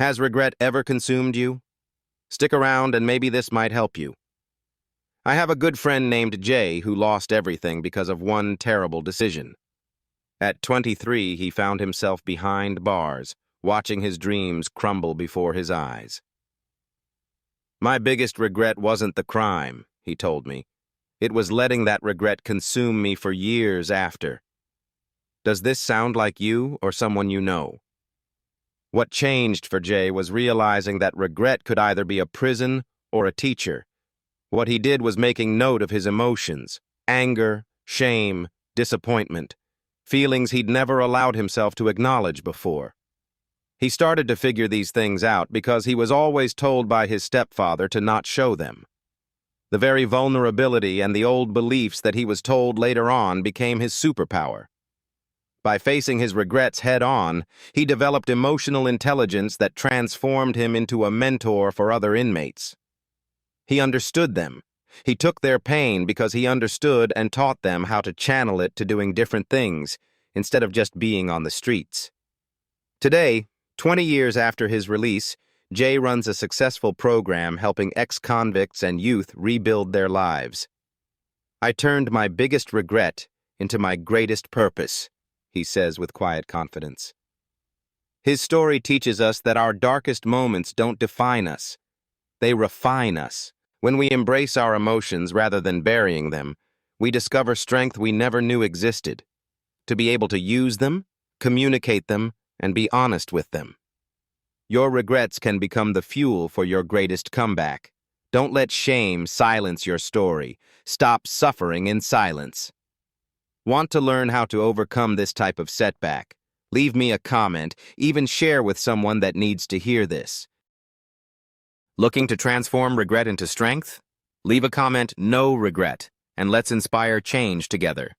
Has regret ever consumed you? Stick around and maybe this might help you. I have a good friend named Jay who lost everything because of one terrible decision. At 23, he found himself behind bars, watching his dreams crumble before his eyes. My biggest regret wasn't the crime, he told me. It was letting that regret consume me for years after. Does this sound like you or someone you know? What changed for Jay was realizing that regret could either be a prison or a teacher. What he did was making note of his emotions, anger, shame, disappointment, feelings he'd never allowed himself to acknowledge before. He started to figure these things out because he was always told by his stepfather to not show them. The very vulnerability and the old beliefs that he was told later on became his superpower. By facing his regrets head-on, he developed emotional intelligence that transformed him into a mentor for other inmates. He understood them. He took their pain because he understood and taught them how to channel it to doing different things, instead of just being on the streets. Today, 20 years after his release, Jay runs a successful program helping ex-convicts and youth rebuild their lives. I turned my biggest regret into my greatest purpose, he says with quiet confidence. His story teaches us that our darkest moments don't define us. They refine us. When we embrace our emotions rather than burying them, we discover strength we never knew existed. To be able to use them, communicate them, and be honest with them. Your regrets can become the fuel for your greatest comeback. Don't let shame silence your story. Stop suffering in silence. Want to learn how to overcome this type of setback? Leave me a comment, even share with someone that needs to hear this. Looking to transform regret into strength? Leave a comment, "No regret," and let's inspire change together.